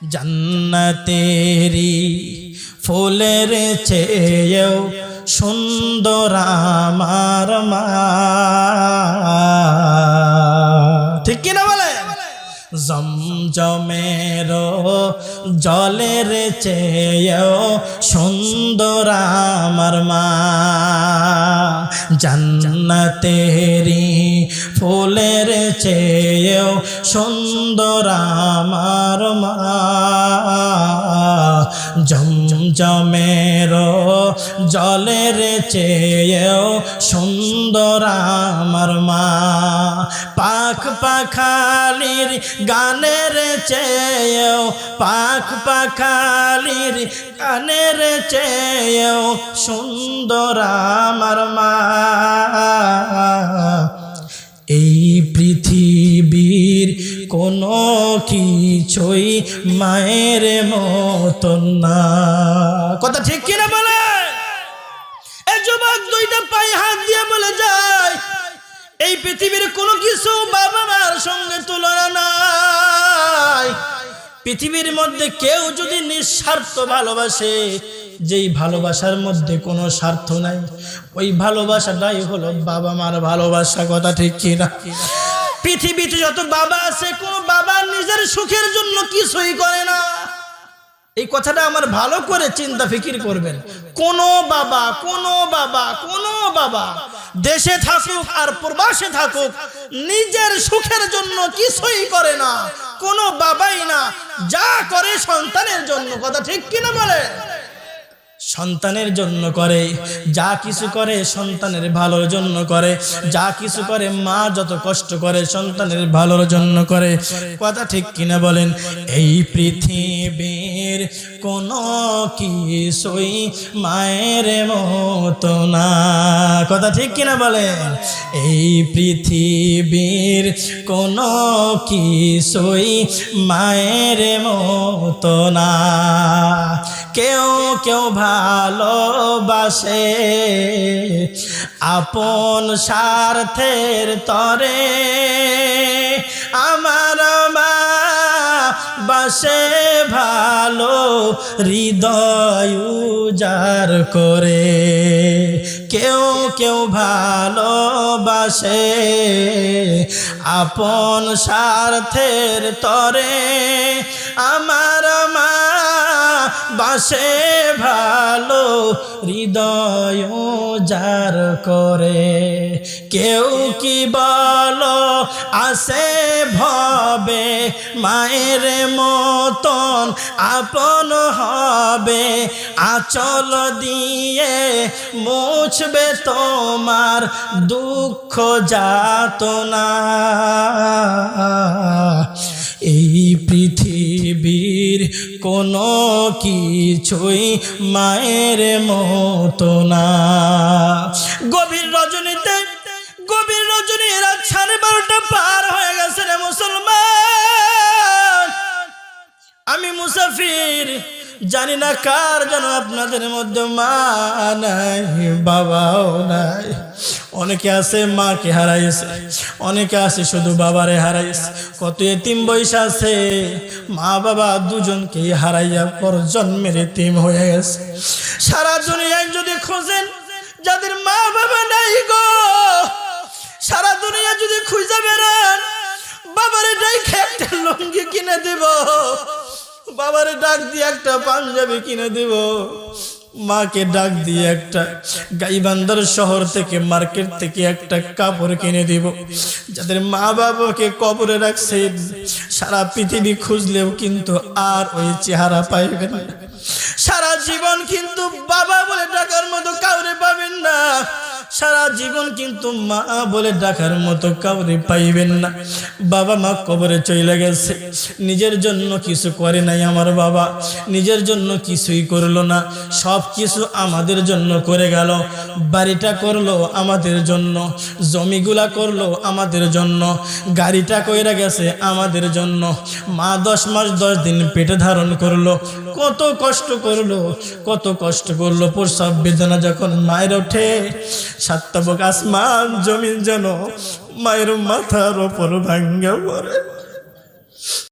জান্নাতেরি ফুলের চেয়েও সুন্দর আমার মা। ঠিক কিনা বলে? জমজমের জলের চেয়েও সুন্দর আমার মা। জান্নাতেরি ফুলের চেয়েও সুন্দর আমার মা। জমজমের জলের চেয়েও সুন্দর আমার মা। পাখ পাখালির গানের চেয়েও, পাখ পাখালির গানের চেয়েও সুন্দর আমার মা। এই পৃথিবীর কোনো কিছুই মায়ের মতন না। কথা ঠিক কিনা বলে? এই যুবক দুইটা পায়ে হাত দিয়ে বলে যায়, এই পৃথিবীর কোনো কিছু বাবা মার সঙ্গে তুলনা নাই। পৃথিবীর মধ্যে কেউ যদি নিঃস্বার্থ ভালোবাসে, যেই ভালোবাসার মধ্যে কোনো স্বার্থ নাই, ওই ভালোবাসাটাই হলো বাবা মার ভালোবাসা। কথা ঠিক কিনা? পৃথিবীতে যত বাবা আছে, কোনো বাবা নিজের সুখের জন্য কিছুই করে না। এই কথাটা আমার ভালো করে চিন্তা ফিকির করবেন। কোনো বাবা দেশে থাকুক আর প্রবাসে থাকুক, নিজের সুখের জন্য কিছুই করে না। কোনো বাবাই না, যা করে সন্তানের জন্য। কথা ঠিক কিনা বলে? সন্তানের জন্য করে, যা কিছু করে সন্তানের ভালোর জন্য করে। যা কিছু করে মা যত কষ্ট করে সন্তানের ভালোর জন্য করে। কথা ঠিক কিনা বলেন? এই পৃথিবীর কোনো কিছুই মায়ের মতো না। কথা ঠিক কিনা বলেন? এই পৃথিবীর কোনো কিছুই মায়ের মতো না। কেউ কেউ ভালোবাসে আপন স্বার্থের তরে, আমার মা বাসে ভালো হৃদয় উজাড় করে। কেউ কেউ ভালোবাসে আপন স্বার্থের তরে, আমার মা বাসে ভালো হৃদয় উজাড় করে। কেউ কি বলো আসে ভবে মায়ের মতন আপন হবে, আঁচল দিয়ে মুছবে তোমার দুঃখ যাতনা। এই পৃথিবীর কোনো কিছুই মায়ের মতো না। গভীর রজনীতে, গভীর রজনী, রাত 12:30 পার হয়ে গেছে রে মুসলমান। আমি মুসাফির, জানি না কার যেন আপনাদের মধ্যে মা নাই, বাবাও নাই। অনেকে আছে মাকে হারাইছে, অনেকে আছে শুধু বাবারে হারাইছে। কত এতিম বয়সা আছে, মা বাবা দুজনকেই হারাইয়া পর জন্মের এতিম হয়ে গেছে। সারা দুনিয়ায় যদি খোঁজেন, যাদের মা বাবা নাই গো, সারা দুনিয়া যদি খুঁজে বেড়ান, বাবারে ডাইকে একটা লুঙ্গি কিনে দিব, বাবারে ডাক দিয়ে একটা পাঞ্জাবি কিনে দিব, মাকে ডাক দিয়ে একটা গাইবান্ধার শহর থেকে, মার্কেট থেকে একটা কাপড় কিনে দিব। যাদের মা বাবাকে কবরে রাখছেন, সারা পৃথিবী খুঁজলেও কিন্তু আর ওই চেহারা পাইবেন না। সারা জীবন কিন্তু বাবা বলে ডাকার মতো কাউরে পাবেন না। সারা জীবন কিন্তু মা বলে ডাকার মতো কাউরে পাইবেন না। বাবা মা কবরে চলে গেছে, নিজের জন্য কিছু করে নাই আমার বাবা, নিজের জন্য কিছুই করলো না। সব কিছু আমাদের জন্য করে গেল। বাড়িটা করলো আমাদের জন্য, জমিগুলা করলো আমাদের জন্য, গাড়িটা কইরা গেছে আমাদের জন্য। মা 10 মাস 10 দিন পেটে ধারণ করলো, কত কষ্ট করলো, কত কষ্ট করলো। প্রসব বেদনা যখন মায়ের ওঠে, 7 তাবক আসমান জমিন যেন মায়ের মাথার ওপর ভাঙ্গা পড়ে।